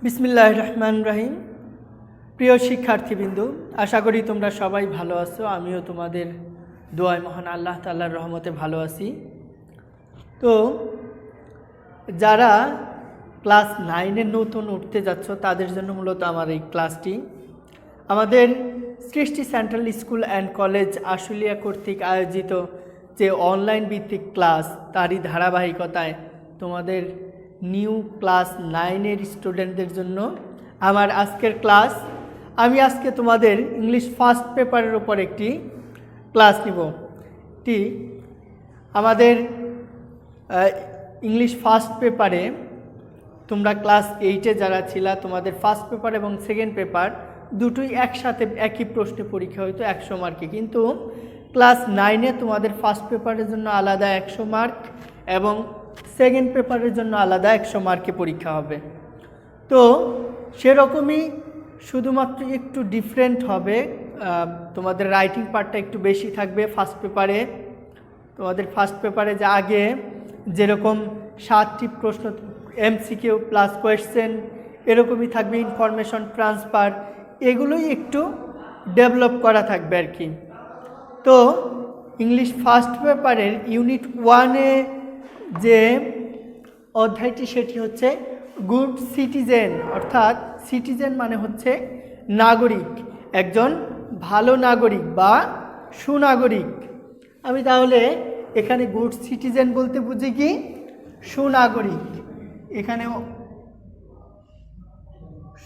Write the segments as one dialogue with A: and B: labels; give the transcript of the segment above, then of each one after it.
A: বিসমিল্লাহির রহমানির রহিম। প্রিয় শিক্ষার্থীবৃন্দ, আশা করি তোমরা সবাই ভালো আছো। আমিও তোমাদের দোয়ায় মহান আল্লাহ তাআলার রহমতে ভালো আছি। তো যারা ক্লাস 9-এ নতুন উঠতে যাচ্ছ তাদের জন্য মূলত আমার এই ক্লাসটি। আমাদের সৃষ্টি central school and college Ashulia কর্তৃক আয়োজিত যে অনলাইন ভিত্তিক ক্লাস, তারই ধারাবাহিকতায় তোমাদের নিউ ক্লাস 9-এর স্টুডেন্টদের জন্য আমার আজকের ক্লাস। আমি আজকে তোমাদের ইংলিশ ফার্স্ট পেপারের ওপর একটি ক্লাস নিব। আমাদের ইংলিশ ফার্স্ট পেপারে তোমরা ক্লাস 8-এ যারা ছিলা, তোমাদের ফার্স্ট পেপার এবং সেকেন্ড পেপার দুটোই একসাথে একই প্রশ্নে পরীক্ষা হইতো 100 মার্কে। কিন্তু ক্লাস 9-এ তোমাদের ফার্স্ট পেপারের জন্য আলাদা 100 মার্ক এবং সেকেন্ড পেপারের জন্য আলাদা 100 মার্কে পরীক্ষা হবে। তো সেরকমই শুধুমাত্র একটু ডিফারেন্ট হবে, তোমাদের রাইটিং পার্টটা একটু বেশি থাকবে ফার্স্ট পেপারে। তোমাদের ফার্স্ট পেপারে যে আগে যেরকম 7টি প্রশ্ন এমসিকিউ প্লাস কোয়েশ্চেন এরকমই থাকবে, ইনফরমেশন ট্রান্সফার এগুলোই একটু ডেভেলপ করা থাকবে আর কি। তো ইংলিশ ফার্স্ট পেপারের ইউনিট 1-এ যে অধ্যায়টি সেটি হচ্ছে গুড সিটিজেন, অর্থাৎ সিটিজেন মানে হচ্ছে নাগরিক, একজন ভালো নাগরিক বা সুনাগরিক। আমি তাহলে এখানে গুড সিটিজেন বলতে বুঝি কি সুনাগরিক। এখানে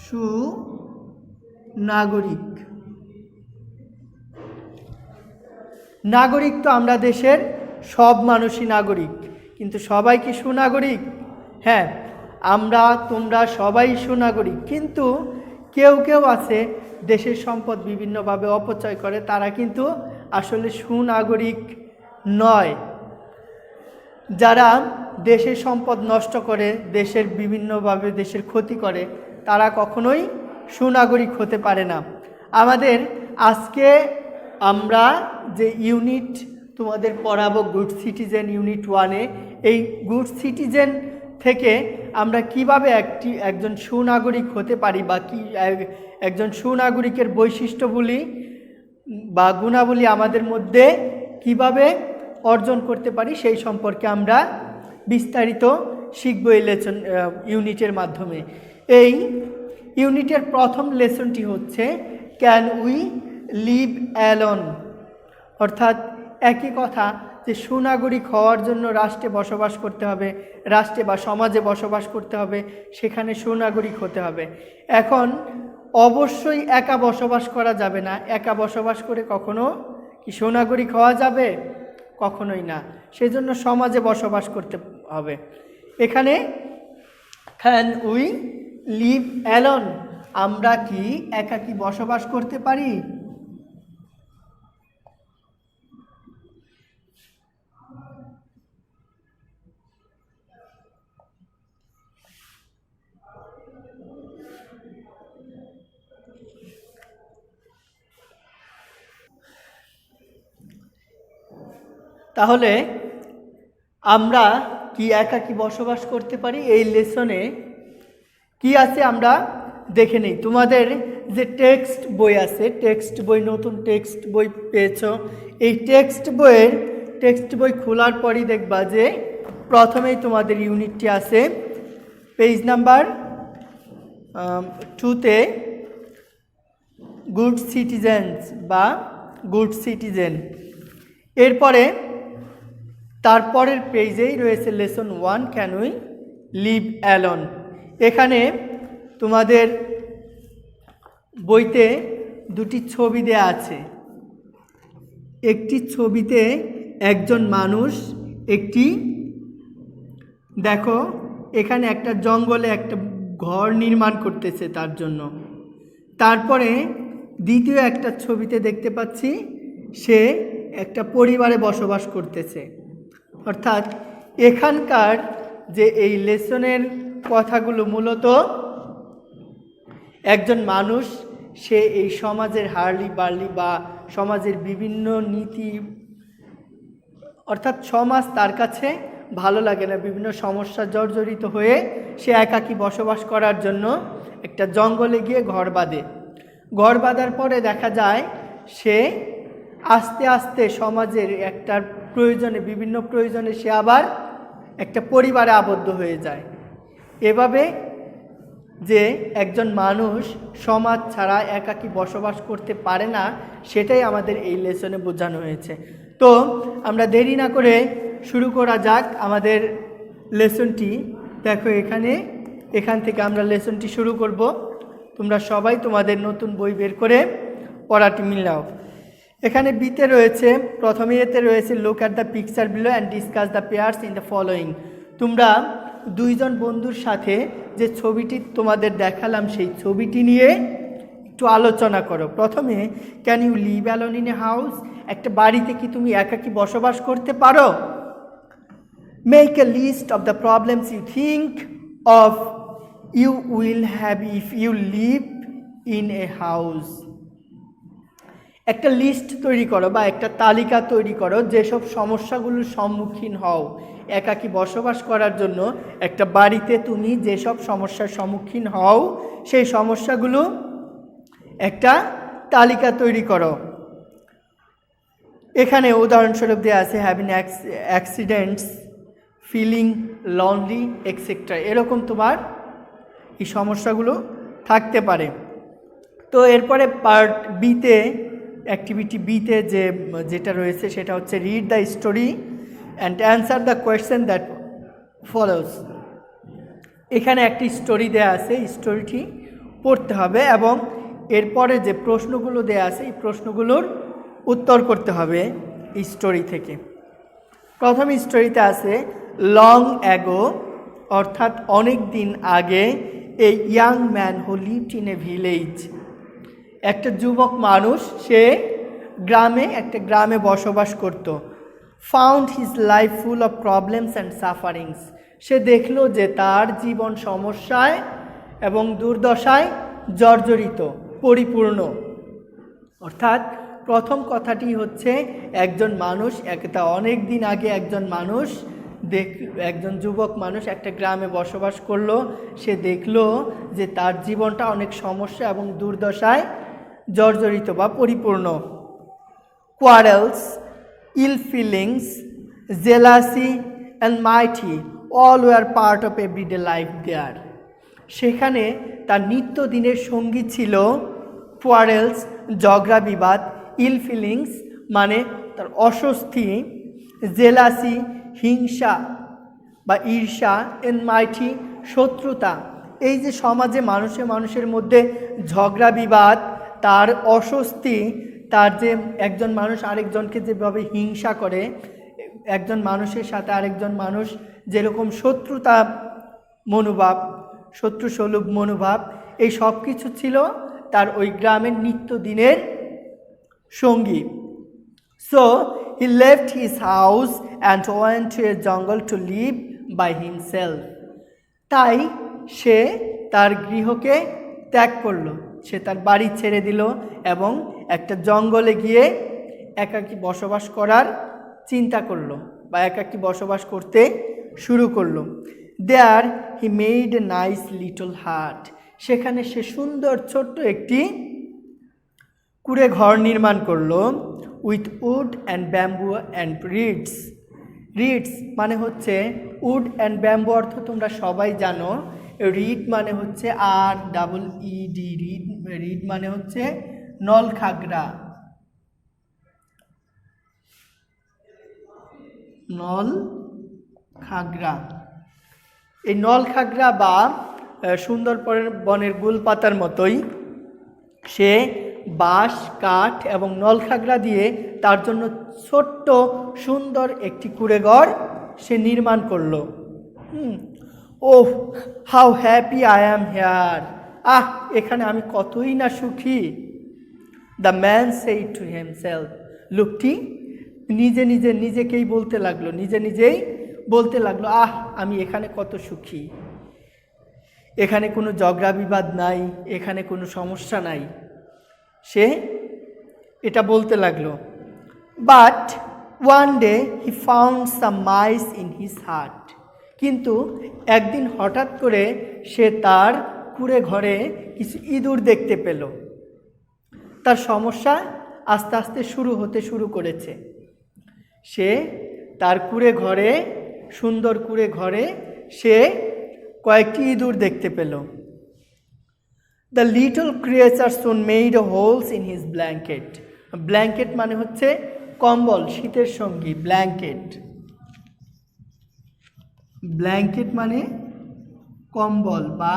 A: সুনাগরিক, নাগরিক তো আমরা দেশের সব মানুষই নাগরিক, কিন্তু সবাই কি সুনাগরিক? হ্যাঁ, আমরা তোমরা সবাই সুনাগরিক, কিন্তু কেউ কেউ আছে দেশের সম্পদ বিভিন্নভাবে অপচয় করে, তারা কিন্তু আসলে সুনাগরিক নয়। যারা দেশের সম্পদ নষ্ট করে, দেশের বিভিন্নভাবে দেশের ক্ষতি করে, তারা কখনোই সুনাগরিক হতে পারে না। আমাদের আজকে আমরা যে ইউনিট তোমাদের পড়াবো গুড সিটিজেন ইউনিট 1-এ, এই গুড সিটিজেন থেকে আমরা কিভাবে একজন সুনাগরিক হতে পারি বা কি একজন সুনাগরিকের বৈশিষ্ট্যগুলি বা গুণাবলী আমাদের মধ্যে কিভাবে অর্জন করতে পারি সেই সম্পর্কে আমরা বিস্তারিত শিখব এই ইউনিটের মাধ্যমে। এই ইউনিটের প্রথম লেসনটি হচ্ছে ক্যান উই লিভ অ্যালোন, অর্থাৎ একই কথা যে সুনাগরিক হওয়ার জন্য রাষ্ট্রে বসবাস করতে হবে, রাষ্ট্রে বা সমাজে বসবাস করতে হবে, সেখানে সুনাগরিক হতে হবে। এখন অবশ্যই একা বসবাস করা যাবে না। একা বসবাস করে কখনো কি সুনাগরিক হওয়া যাবে? কখনোই না। সেজন্য সমাজে বসবাস করতে হবে। এখানে ক্যান উই লিভ অ্যালোন, আমরা কি একাকী বসবাস করতে পারি? তাহলে আমরা কি একাকী বসবাস করতে পারি? এই লেসনে কি আছে আমরা দেখে নেই। তোমাদের যে টেক্সট বই আছে, টেক্সট বই, নতুন টেক্সট বই পেয়েছো, এই টেক্সট বই খোলার পরই দেখবা যে প্রথমেই তোমাদের ইউনিটটি আছে পেজ নাম্বার 2-তে গুড সিটিজেন্স বা গুড সিটিজেন। এরপরে তারপরের পেজেই রয়েছে lesson 1 can we live alone. এখানে তোমাদের বইতে দুটি ছবি দেয়া আছে। একটি ছবিতে একজন মানুষ দেখো এখানে একটা জঙ্গলে একটা ঘর নির্মাণ করতেছে তার জন্য। তারপরে দ্বিতীয় একটা ছবিতে দেখতে পাচ্ছি সে একটা পরিবারে বসবাস করতেছে। অর্থাৎ এখানকার যে এই লেসনের কথাগুলো মূলত একজন মানুষ সে এই সমাজের হার্লি বার্লি বা সমাজের বিভিন্ন নীতি, অর্থাৎ সমাজ তার কাছে ভালো লাগে না, বিভিন্ন সমস্যা জর্জরিত হয়ে সে একাকী বসবাস করার জন্য একটা জঙ্গলে গিয়ে ঘর বাঁধে। ঘর বাঁধার পরে দেখা যায় সে আস্তে আস্তে সমাজের একটা প্রয়োজনে, বিভিন্ন প্রয়োজনে সে আবার একটা পরিবারে আবদ্ধ হয়ে যায়। এভাবে যে একজন মানুষ সমাজ ছাড়া একাকী বসবাস করতে পারে না, সেটাই আমাদের এই লেসনে বোঝানো হয়েছে। তো আমরা দেরি না করে শুরু করা যাক আমাদের লেসনটি। দেখো এখান থেকে আমরা লেসনটি শুরু করব। তোমরা সবাই তোমাদের নতুন বই বের করে পড়াটি মিলাও। এখানে বিতে রয়েছে, প্রথমে এতে রয়েছে look at the picture below and discuss the pairs in the following. তোমরা দুইজন বন্ধুর সাথে যে ছবিটি তোমাদের দেখালাম সেই ছবিটি নিয়ে একটু আলোচনা করো। প্রথমে, can you live alone in a house? একটা বাড়িতে কি তুমি একাকী বসবাস করতে পারো? Make a list of the problems you think of you will have if you live in a house. একটা লিস্ট তৈরি করো বা একটা তালিকা তৈরি করো যেসব সমস্যাগুলোর সম্মুখীন হও একাকী বসবাস করার জন্য। একটা বাড়িতে তুমি যেসব সমস্যার সম্মুখীন হও সেই সমস্যাগুলো একটা তালিকা তৈরি করো। এখানে উদাহরণস্বরূপ দেওয়া আছে having accidents, feeling lonely etcetera. এরকম তোমার এই সমস্যাগুলো থাকতে পারে। তো এরপরে পার্ট বিতে, অ্যাক্টিভিটি বিতে যেটা রয়েছে সেটা হচ্ছে read the story and answer the question that follows. এখানে একটি স্টোরি দেয়া আছে, স্টোরিটি পড়তে হবে এবং এরপরে যে প্রশ্নগুলো দেয়া আছে এই প্রশ্নগুলোর উত্তর করতে হবে এই স্টোরি থেকে। প্রথম স্টোরিতে আছে লং অ্যাগো, অর্থাৎ অনেক দিন আগে, a young man who lived in a village. একটা যুবক মানুষ, সে একটা গ্রামে বসবাস করত। Found his life full of problems and sufferings. সে দেখল যে তার জীবন সমস্যায় এবং দুর্দশায় জর্জরিত, পরিপূর্ণ। অর্থাৎ প্রথম কথাটি হচ্ছে একজন মানুষ, অনেক দিন আগে একজন যুবক মানুষ একটা গ্রামে বসবাস করলো। সে দেখলো যে তার জীবনটা অনেক সমস্যা এবং দুর্দশায় জর্জরিত বা পরিপূর্ণ। Quarrels, ill feelings, jealousy and mighty all were part of everyday life there. সেখানে তার নিত্যদিনের সঙ্গী ছিল কোয়ারেলস, ঝগড়া বিবাদ, ইল ফিলিংস মানে তার অস্বস্তি, জেলাসি হিংসা বা ঈর্ষা, এন্ড মাইটি শত্রুতা। এই যে সমাজে মানুষের মধ্যে ঝগড়া বিবাদ, তার অস্বস্তি, তার যে একজন মানুষ আরেকজনকে যেভাবে হিংসা করে, একজন মানুষের সাথে আরেকজন মানুষ যেরকম শত্রুতা মনোভাব, শত্রুসুলভ মনোভাব, এই সব কিছু ছিল তার ওই গ্রামের নিত্যদিনের সঙ্গী। So he left his house and went to a jungle to live by himself. তাই সে তার গৃহকে ত্যাগ করল, সে তার বাড়ি ছেড়ে দিল এবং একটা জঙ্গলে গিয়ে একাকী বসবাস করার চিন্তা করলো বা একাকী বসবাস করতে শুরু করলো। There he made a nice little hut. সেখানে সে সুন্দর ছোট্ট একটি কুঁড়ে ঘর নির্মাণ করলো। With wood and bamboo and reads. Reads মানে হচ্ছে উড অ্যান্ড ব্যাম্বু অর্থ তোমরা সবাই জানো। রিড মানে হচ্ছে REED, রিড মানে হচ্ছে নলখাগড়া। নলখাগড়া, এই নলখাগড়া বা সুন্দরবনের গুলপাতার মতোই সে বাঁশ, কাঠ এবং নলখাগড়া দিয়ে তার জন্য ছোট্ট সুন্দর একটি কুঁড়েঘর সে নির্মাণ করলো। Oh how happy I am here. এখানে আমি কতই না সুখী। The man said to himself. লোকটি নিজেকেই বলতে লাগলো, নিজেই বলতে লাগলো, আমি এখানে কত সুখী, এখানে কোনো ঝগড়া বিবাদ নাই, এখানে কোনো সমস্যা নাই। সে এটা বলতে লাগলো। But one day he found some mice in his heart. কিন্তু একদিন হঠাৎ করে সে তার কুঁড়ে ঘরে কিছু ইঁদুর দেখতে পেল। তার সমস্যা আস্তে আস্তে শুরু করেছে। সে তার সুন্দর কুঁড়ে ঘরে সে কয়েকটি ইঁদুর দেখতে পেল। The little creature soon made holes in his blanket. Blanket মানে হচ্ছে কম্বল, শীতের সঙ্গী। ব্ল্যাঙ্কেট মানে কম্বল বা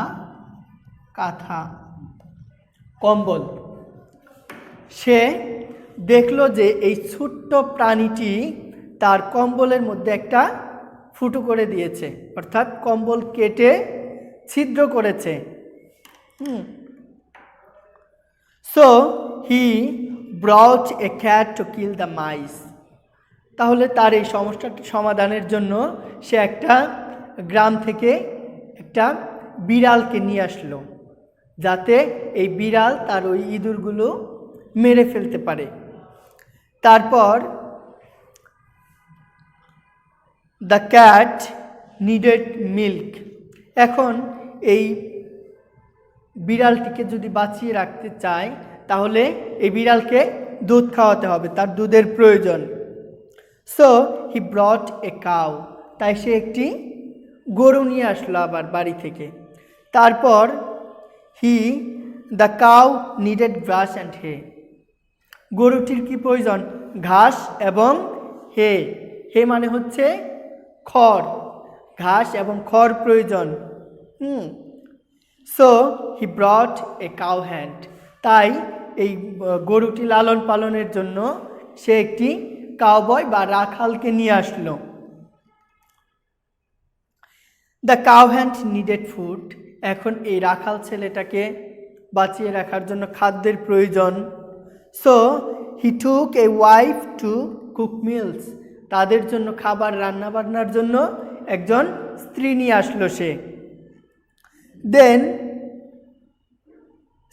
A: কাঁথা, কম্বল। সে দেখল যে এই ছোট্ট প্রাণীটি তার কম্বলের মধ্যে একটা ফুটো করে দিয়েছে, অর্থাৎ কম্বল কেটে ছিদ্র করেছে। So he brought a cat to kill the mice. তাহলে তার এই সমস্যাটি সমাধানের জন্য সে একটা গ্রাম থেকে একটা বিড়ালকে নিয়ে আসলো, যাতে এই বিড়াল তার ওই ইঁদুরগুলো মেরে ফেলতে পারে। তারপর দ্য ক্যাট নিডেড মিল্ক। এখন এই বিড়ালটিকে যদি বাঁচিয়ে রাখতে চায় তাহলে এই বিড়ালকে দুধ খাওয়াতে হবে, তার দুধের প্রয়োজন। So he brought a cow. তাই সে একটি গরু নিয়ে আসলো আবার বাড়ি থেকে। তারপর the cow needed grass and hay. গরুটির কি প্রয়োজন? ঘাস এবং হে। হে মানে হচ্ছে খড়, ঘাস এবং খড় প্রয়োজন। So he brought a cow hand. তাই এই গরুটি লালন পালনের জন্য সে একটি কাউবয় বা রাখালকে নিয়ে আসলো। The cow hand needed food. এখন এই রাখাল ছেলেটাকে বাঁচিয়ে রাখার জন্য খাদ্যের প্রয়োজন। So he took a wife to cook meals. তাদের জন্য খাবার রান্নাবান্নার জন্য একজন স্ত্রী নিয়ে আসলো সে। Then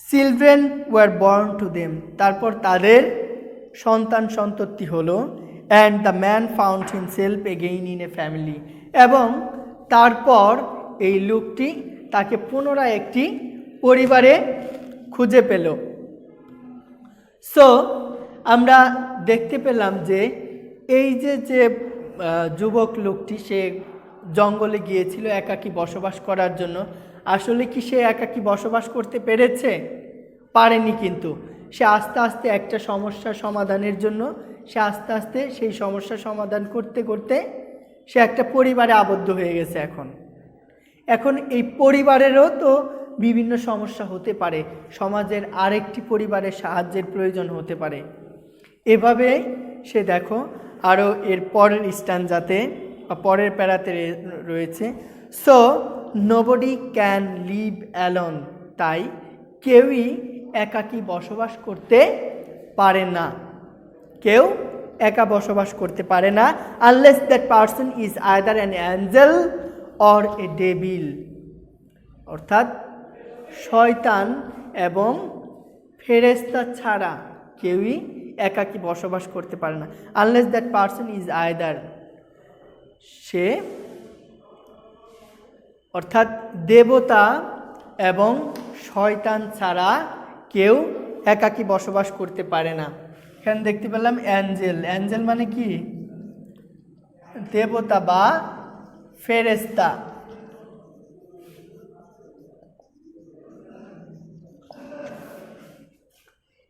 A: children were born to them. তারপর তাদের সন্ততি হলো। And the man found himself again in a family. এবং তারপর এই লোকটি তাকে পুনরায় একটি পরিবারে খুঁজে পেল। সো আমরা দেখতে পেলাম যে এই যে যুবক লোকটি সে জঙ্গলে গিয়েছিল একাকী বসবাস করার জন্য, আসলে কি সে একাকী বসবাস করতে পেরেছে? পারেনি। কিন্তু সে আস্তে আস্তে একটা সমস্যার সমাধানের জন্য সে আস্তে আস্তে সেই সমস্যার সমাধান করতে করতে সে একটা পরিবারে আবদ্ধ হয়ে গেছে। এখন এই পরিবারেরও তো বিভিন্ন সমস্যা হতে পারে, সমাজের আরেকটি পরিবারের সাহায্যের প্রয়োজন হতে পারে। এভাবে সে দেখো আরও এর পরের স্ট্যান্জাতে বা পরের প্যারাতে রয়েছে। So nobody can live alone. তাই কেউই একাকী বসবাস করতে পারে না, কেউ একা বসবাস করতে পারে না। Unless that person is either an Angel or a devil. অর্থাৎ শয়তান এবং ফেরেশতা ছাড়া কেউই একাকী বসবাস করতে পারে না। Unless that person is either, সে অর্থাৎ দেবতা এবং শয়তান ছাড়া কেউ একাকী বসবাস করতে পারে না। এখানে দেখতে পেলাম অ্যাঞ্জেল। অ্যাঞ্জেল মানে কি? দেবতা বা ফেরেশতা।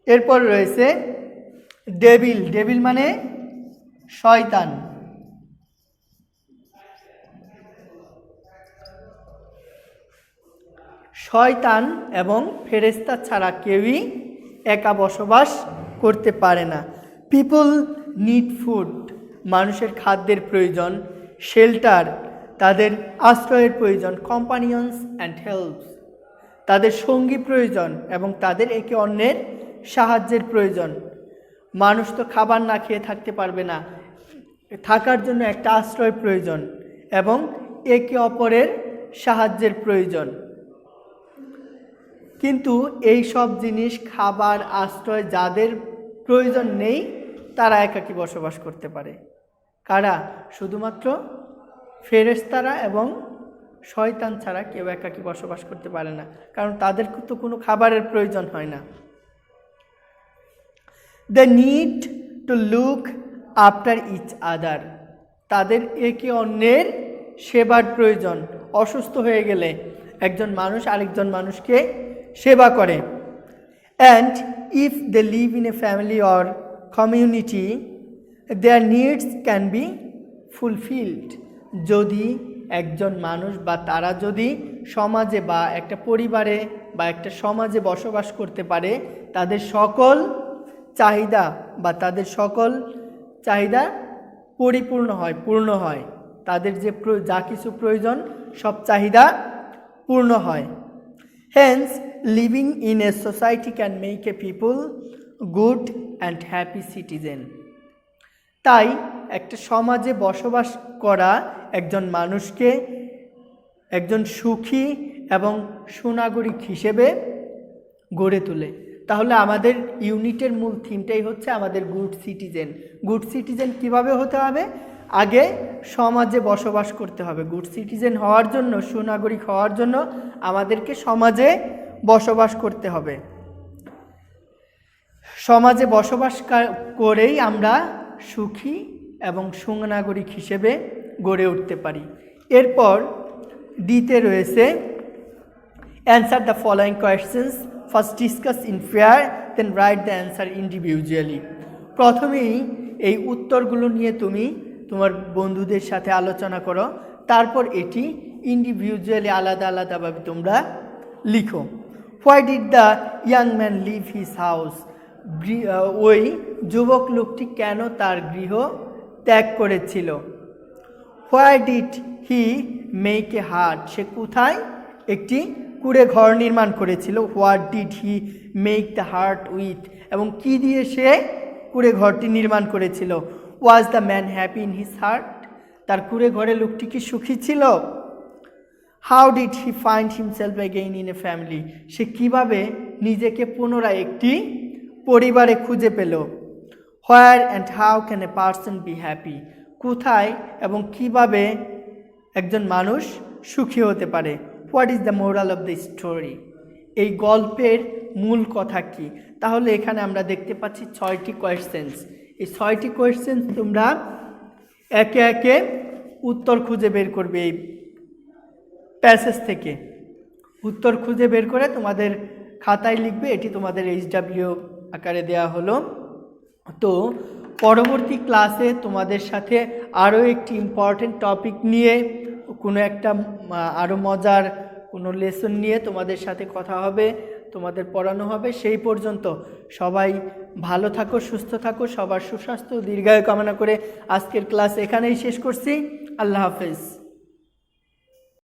A: এরপর রয়েছে ডেভিল। ডেভিল মানে শয়তান। শয়তান এবং ফেরেশতা ছাড়া কেউই একা বসবাস করতে পারে না। People need food. মানুষের খাদ্যের প্রয়োজন। শেল্টার, তাদের আশ্রয়ের প্রয়োজন। কম্পানিয়ন্স অ্যান্ড হেল্পস, তাদের সঙ্গী প্রয়োজন এবং তাদের একে অন্যের সাহায্যের প্রয়োজন। মানুষ তো খাবার না খেয়ে থাকতে পারবে না, থাকার জন্য একটা আশ্রয় প্রয়োজন এবং একে অপরের সাহায্যের প্রয়োজন। কিন্তু এই সব জিনিস, খাবার, আশ্রয় যাদের প্রয়োজন নেই তারা একাকী বসবাস করতে পারে। কারা? শুধুমাত্র ফেরেশতারা এবং শয়তান ছাড়া কেউ একাকী বসবাস করতে পারে না, কারণ তাদের তো কোনো খাবারের প্রয়োজন হয় না। They need to look after each other. তাদের একে অন্যের সেবার প্রয়োজন। অসুস্থ হয়ে গেলে একজন মানুষ আরেকজন মানুষকে সেবা করে। And if they live in a family or community, their needs can be fulfilled. যদি একজন মানুষ বা তারা যদি সমাজে বা একটা পরিবারে বা একটা সমাজে বসবাস করতে পারে, তাদের সকল চাহিদা বা তাদের সকল চাহিদা পরিপূর্ণ হয়, পূর্ণ হয়। তাদের যে যা কিছু প্রয়োজন সব চাহিদা পূর্ণ হয়। Hence, living in a society can make a people good and happy citizen. তাই একটা সমাজে বসবাস করা একজন মানুষকে একজন সুখী এবং সুনাগরিক হিসেবে গড়ে তোলে। তাহলে আমাদের ইউনিটের মূল থিমটাই হচ্ছে আমাদের গুড সিটিজেন। গুড সিটিজেন কিভাবে হতে হবে? আগে সমাজে বসবাস করতে হবে। গুড সিটিজেন হওয়ার জন্য, সুনাগরিক হওয়ার জন্য আমাদেরকে সমাজে বসবাস করতে হবে। সমাজে বসবাস করেই আমরা সুখী এবং সুনাগরিক হিসেবে গড়ে উঠতে পারি। এরপর ডিতে রয়েছে answer the following questions, first discuss in pair, then write the answer individually. প্রথমেই এই উত্তরগুলো নিয়ে তুমি তোমার বন্ধুদের সাথে আলোচনা করো, তারপর এটি ইন্ডিভিজুয়ালি আলাদা আলাদাভাবে তোমরা লিখো। Why did the young man leave his house? ওই যুবক লোকটি কেন তার গৃহ ত্যাগ করেছিল? Why did he make a hut? সে কোথায় একটি কুঁড়ে ঘর নির্মাণ করেছিল। What did he make the heart with? এবং কি দিয়ে সে কুঁড়ে ঘরটি নির্মাণ করেছিল। Was the man happy in his heart? তার কুঁড়ে ঘরে লোকটি কি সুখী ছিল? How did he find himself again in a family? সে কিভাবে নিজেকে পুনরায় একটি পরিবারে খুঁজে পেল। হোয়ার and how can a person be happy? কোথায় এবং কিভাবে একজন মানুষ সুখী হতে পারে। What is the moral of the story? এই গল্পের মূল কথা কি? তাহলে এখানে আমরা দেখতে পাচ্ছি 6টি কোয়েশ্চেন্স। এই 6টি কোয়েশ্চেন্স তোমরা একে একে উত্তর খুঁজে বের করবে। এই প্যাসেজ থেকে উত্তর খুঁজে বের করে তোমাদের খাতায় লিখবে। এটি তোমাদের HW আকারে দেয়া হলো। তো পরবর্তী ক্লাসে তোমাদের সাথে আরও একটি ইম্পর্টেন্ট টপিক নিয়ে কোনো একটা আরও মজার কোনো লেসন নিয়ে তোমাদের সাথে কথা হবে, তোমাদের পড়ানো হবে। সেই পর্যন্ত সবাই ভালো থাকো, সুস্থ থাকো, সবার সুস্বাস্থ্য ও দীর্ঘায়ু কামনা করে আজকের ক্লাস এখানেই শেষ করছি। আল্লাহ হাফেজ।